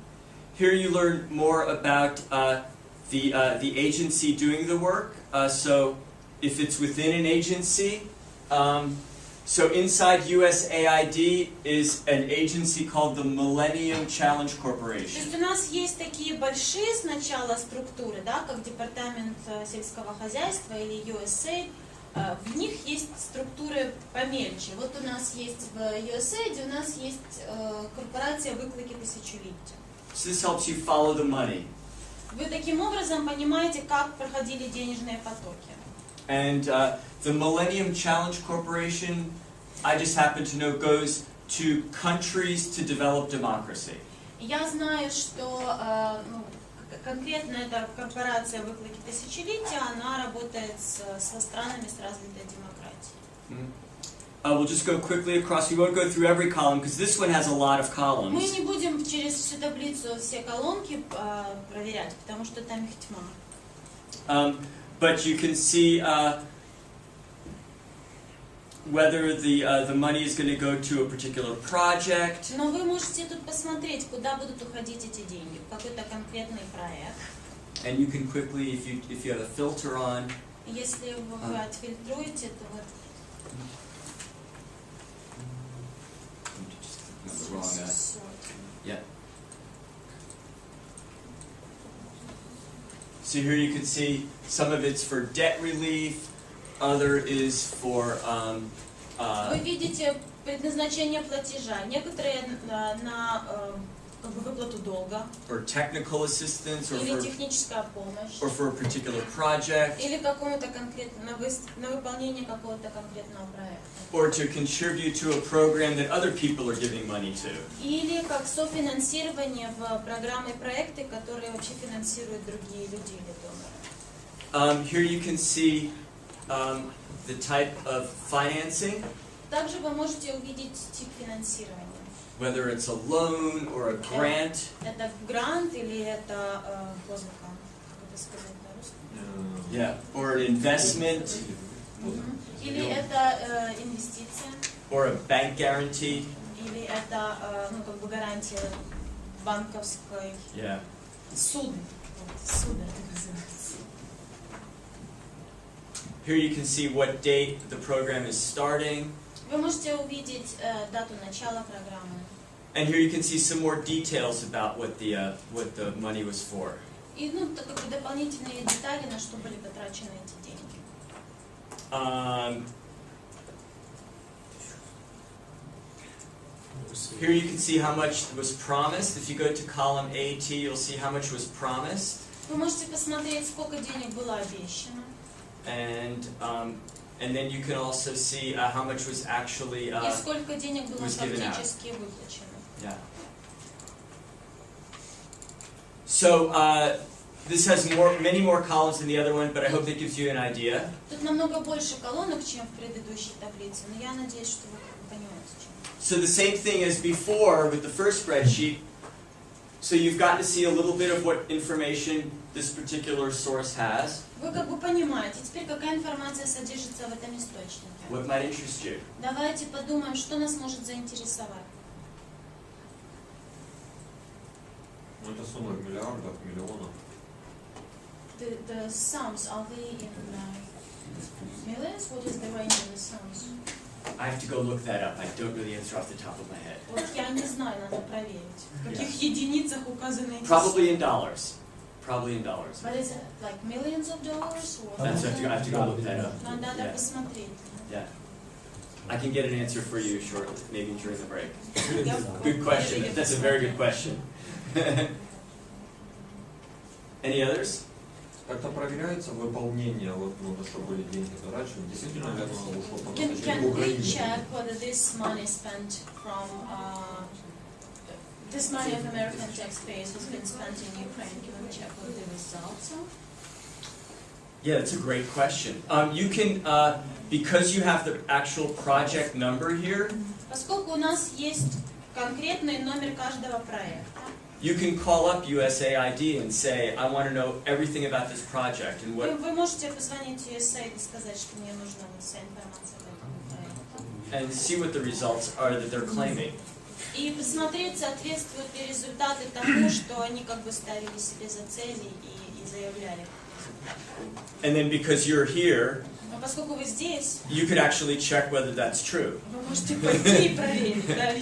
Here you learn more about the agency doing the work. So if it's within an agency, so inside USAID is an agency called the Millennium Challenge То Corporation. есть у нас есть такие большие сначала структуры, да, как департамент сельского хозяйства или USAID. В них есть структуры помельче. Вот у нас есть в USAID, у нас есть корпорация выклики тысячелетия. So this helps you follow the money. Вы таким образом понимаете, как проходили денежные потоки. And the Millennium Challenge Corporation, I just happen to know, goes to countries to develop democracy. Я знаю, что конкретно эта корпорация выклики тысячелетия, она работает со странами с развитой демократией. We'll just go quickly across. We won't go through every column because this one has a lot of Мы columns. не будем через всю таблицу все колонки проверять, потому что там их тьма. But you can see whether the money is going to go to a particular project. Но вы можете тут посмотреть, куда будут уходить эти деньги, в какой-то конкретный проект. And you can quickly, if you have a filter on. Если вы отфильтруете, то вот. Yeah. So here you can see some of it's for debt relief, other is for. Вы видите предназначение платежа. Некоторые на выплату долга. Or technical assistance, or или техническая помощь. Or for a particular project. Или какому-то конкретному на выполнение какого-то конкретного проекта. Or to contribute to a program that other people are giving money to. Или как софинансирование в программы и проекты, которые вообще финансируют другие люди или доноры. Here you can see the type of financing. Также вы можете увидеть тип финансирования. Whether it's a loan or a grant. Это грант или это как это сказать на русском? Yeah, or an investment. Или это инвестиция. Or a bank guarantee. Или это как бы гарантия банковской. Yeah. Суд. Суд это называется. Here you can see what date the program is starting. Вы можете увидеть дату начала программы. And here you can see some more details about what the money was for. И как бы дополнительные детали, на что были потрачены эти деньги. Here you can see how much was promised. If you go to column AT, you'll see how much was promised. Вы можете посмотреть, сколько денег было обещано. And then you can also see how much was actually И сколько денег было was given out. фактически выплачено. Yeah. So this has many more columns than the other one, but I hope that gives you an idea. Тут намного больше колонок, чем в предыдущей таблице, но я надеюсь, что вы понимаете, чем. So the same thing as before with the first spreadsheet. So you've got to see a little bit of what information this particular source has. Вы как бы понимаете, теперь какая информация содержится в этом источнике. What might interest you? Давайте подумаем, что нас может заинтересовать. Ну это сумма в миллиардах, миллионах. The sums, are they in millions? What is the range of the sums? I have to go look that up. I don't know the answer off the top of my head. Вот я не знаю, надо проверить. В каких единицах указаны эти Probably in dollars. Probably in dollars. But is it like millions of dollars or? I have to go look that up. Надо Yeah. посмотреть. Yeah. I can get an answer for you shortly, maybe during the break. Я Good question. That's a very good question. Any others? Как-то проверяется выполнение, вот, ну, на что были деньги потрачены, действительно ли оно ушло по Can назначению в we Украине? check whether this money spent from this money of American taxpayers has been spent in Ukraine? Can we check what the results are? Yeah, that's a great question. You can, because you have the actual project number here, Поскольку у нас есть конкретный номер каждого проекта, you can call up USAID and say, I want to know everything about this project and what, вы можете позвонить USAID и сказать, что мне нужна вся информация об этом проекте. and see what the results are that they're claiming. И посмотреть, соответствуют ли результаты тому, что они как бы ставили себе за цели и заявляли. And then because you're here, Но поскольку вы здесь, you could actually check whether that's true. вы можете пойти и проверить, да,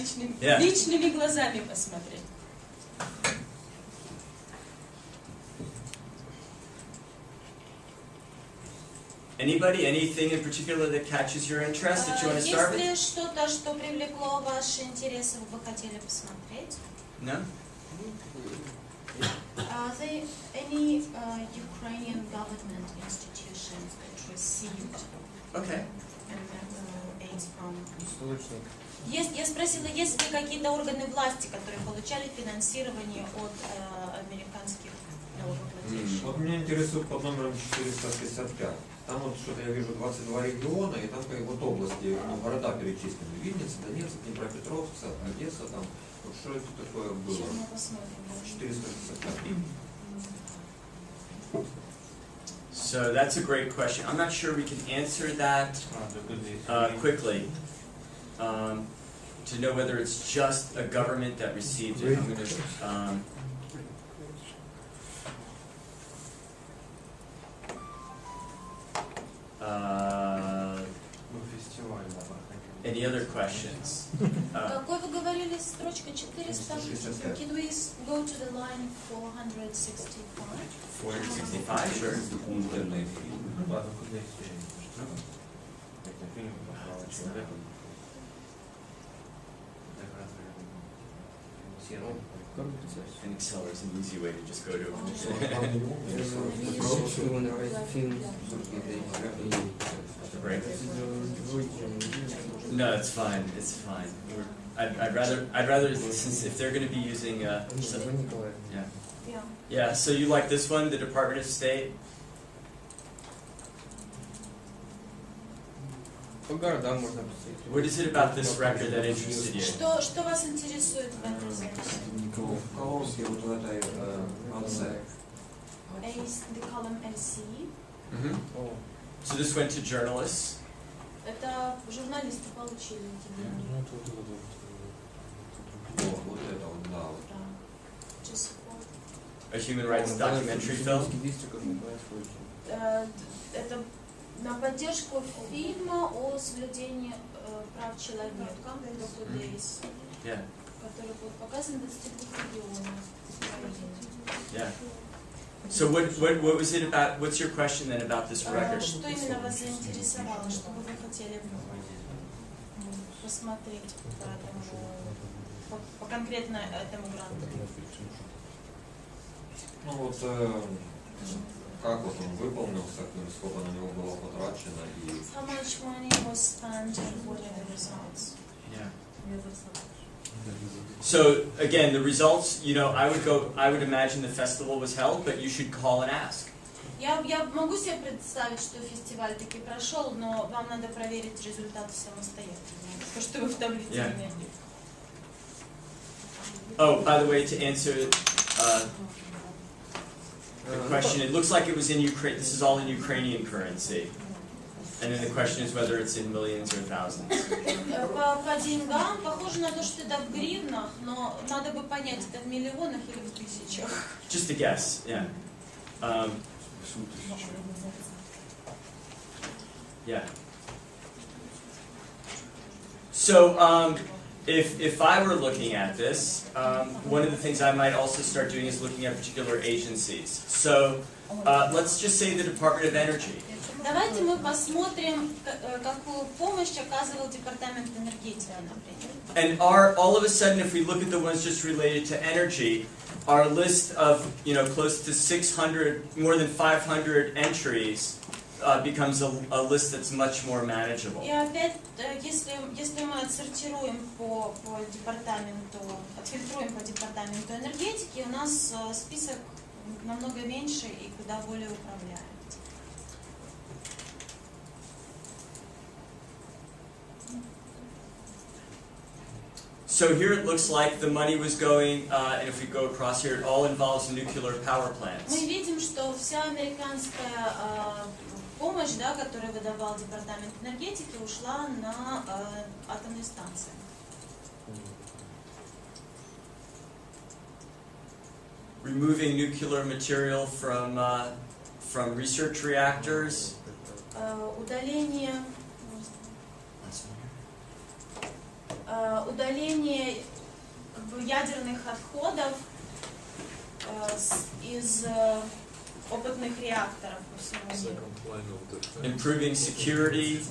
Yeah. личными глазами посмотреть. Anybody, anything in particular that catches your interest that you want to start with? Есть ли что-то, что привлекло ваш интерес, вы бы хотели посмотреть? No? Are there any Ukrainian government institutions that received Okay. aids from? Источник. Я спросила, есть ли какие-то органы власти, которые получали финансирование от американских налогоплательщиков? Вот меня интересует под номером 465. Там вот что-то я вижу 22 региона, и там как вот области, ну, города перечислены. Винница, Донецк, Днепропетровск, Одесса, там. Вот что это такое было? Сейчас мы посмотрим. 465. So that's a great question. I'm not sure we can answer that quickly. To know whether it's just a government that received it. I'm going to, any other questions? Какой вы говорили, строчка 400? Can we go to the line 465? 465, sure. Документальные фильмы. Это фильм про человека. In Excel, there's an easy way to just go to it. Right. No, it's fine. It's fine. I'd rather since if they're going to be using yeah. Yeah. So you like this one, the Department of State? По городам можно посмотреть. What is it about this record that interested you? Что вас интересует в этой записи? В колонке вот в этой конце. The column AC. So this went to journalists. Это журналисты получили эти деньги. Вот это вот, да. Вот. Да. Just support. A human rights documentary film. Это на поддержку фильма о соблюдении прав человека, Dr. Days, Yeah. который был показан в 22 регионах. Yeah. So what was it about? What's your question then about this record? Что именно вас заинтересовало, что бы вы хотели посмотреть по конкретно этому гранту? Ну вот как вот он выполнился, сколько на него было потрачено и. How much money was spent and what are the results? Yeah. So again, the results, you know, I would imagine the festival was held, but you should call and ask. Я могу себе представить, что фестиваль таки прошел, но вам надо проверить результаты самостоятельно, то, что вы в таблице не найдете. Oh, by the way, to answer the question, it looks like it was in Ukraine. This is all in Ukrainian currency. And then the question is whether it's in millions or thousands. По деньгам похоже на то, что это в гривнах, но надо бы понять, это в миллионах или в тысячах. Just a guess, yeah. Yeah. So if I were looking at this, one of the things I might also start doing is looking at particular agencies. So let's just say the Department of Energy. Давайте мы посмотрим, какую помощь оказывал Департамент энергетики, например. And all of a sudden, if we look at the ones just related to energy, our list of close to 600, more than 500 entries becomes a list that's much more manageable. И опять, если мы отсортируем по департаменту, отфильтруем по департаменту энергетики, у нас список намного меньше и куда более управляемый. So here it looks like the money was going, and if we go across here, it all involves nuclear power plants. Мы видим, что вся американская помощь, да, которую выдавал Департамент энергетики, ушла на атомные станции. Removing nuclear material from research reactors. Удаление ядерных отходов из опытных реакторов по всему миру. Improving security.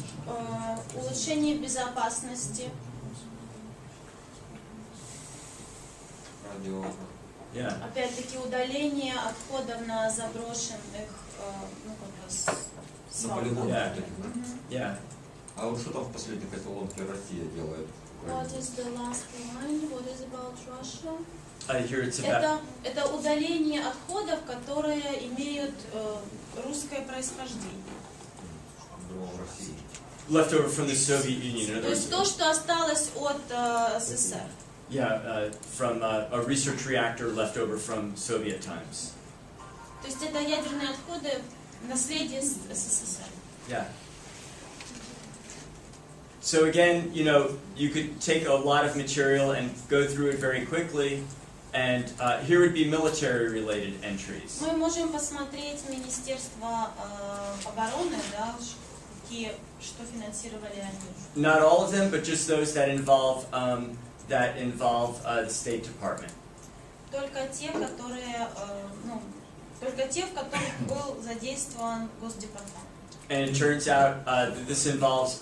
Улучшение безопасности. Yeah. Опять-таки удаление отходов на заброшенных свалках. Yeah. А вот что там в последней колонке Россия делает? What is the last line? What is about Russia? Here it's about... Это удаление отходов, которые имеют русское происхождение. Leftover from the Soviet Union. То есть то, что осталось от СССР. Yeah, from a research reactor left over from Soviet times. То есть это ядерные отходы, наследие СССР. Yeah. So again, you could take a lot of material and go through it very quickly, and here would be military-related entries. Мы можем посмотреть Министерство обороны, да, что финансировали они. Not all of them, but just those that involve the State Department. Только те, в которых был задействован Госдепартамент. And it turns out that this involves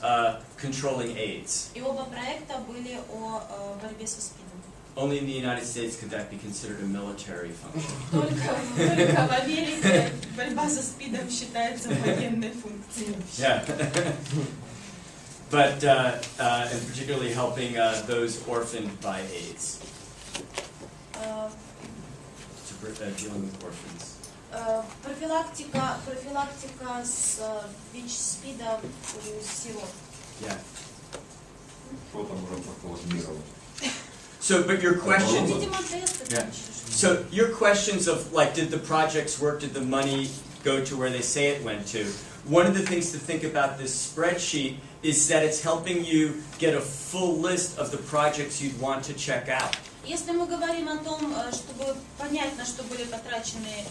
controlling AIDS. И оба проекта были о борьбе со СПИДом. Only in the United States could that be considered a military function. Только в Америке борьба со СПИДом считается военной функцией. Yeah. But and particularly helping those orphaned by AIDS. Dealing with orphans. Профилактика с ВИЧ-СПИДа у сирот. Yeah. Что там уже прокламировать? So, but your questions. Видимо, тесты. Yeah. So your questions of did the projects work? Did the money go to where they say it went to? One of the things to think about this spreadsheet is that it's helping you get a full list of the projects you'd want to check out. Если мы говорим о том, чтобы понять, на что были потрачены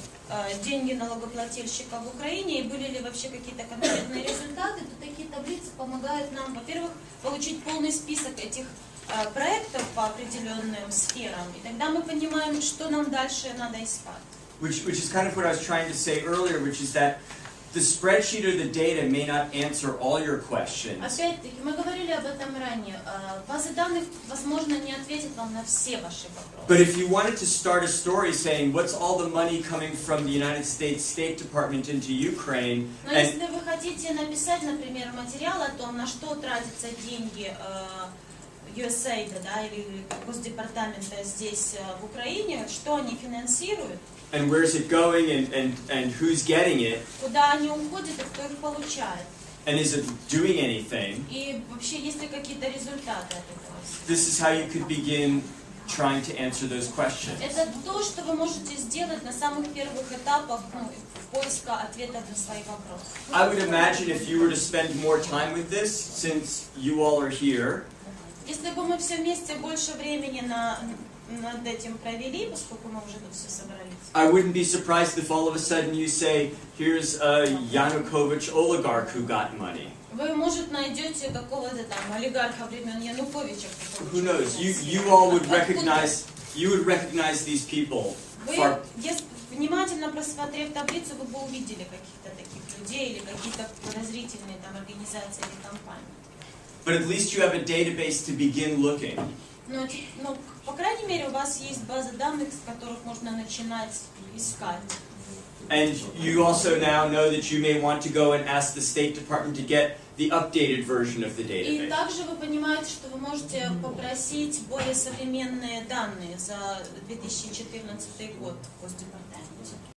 деньги налогоплательщика в Украине и были ли вообще какие-то конкретные результаты, то такие таблицы помогают нам, во-первых, получить полный список этих проектов по определенным сферам, и тогда мы понимаем, что нам дальше надо искать. Which is kind of what I was trying to say earlier, which is that the spreadsheet or the data may not answer all your questions. Опять-таки, мы говорили об этом ранее. Базы данных, возможно, не ответят вам на все ваши вопросы. But if you wanted to start a story saying, what's all the money coming from the United States State Department into Ukraine? Но если вы хотите написать, например, материал о том, на что тратятся деньги USAID, да, или Госдепартамента здесь в Украине, что они финансируют, and where's it going, and who's getting it, куда они уходят и кто их получает, and is it doing anything, и вообще есть ли какие-то результаты от этого. this is how you could begin trying to answer those questions. Это то, что вы можете сделать на самых первых этапах поиска ответов на свои вопросы. I would imagine if you were to spend more time with this, since you all are here, Если бы мы все вместе больше времени над этим провели, поскольку мы уже тут все собрались, I wouldn't be surprised if all of a sudden you say, here's a Yanukovych oligarch who got money. Вы, может, найдете какого-то там олигарха времен Януковича. Who knows? You all would recognize these people. Вы, если внимательно просмотрев таблицу, вы бы увидели каких-то таких людей или какие-то подозрительные там организации или компании. But at least you have a database to begin looking. Но, по крайней мере, у вас есть база данных, с которых можно начинать искать. And you also now know that you may want to go and ask the State Department to get the updated version of the И database. также вы понимаете, что вы можете попросить более современные данные за 2014 год в Госдепартаменте.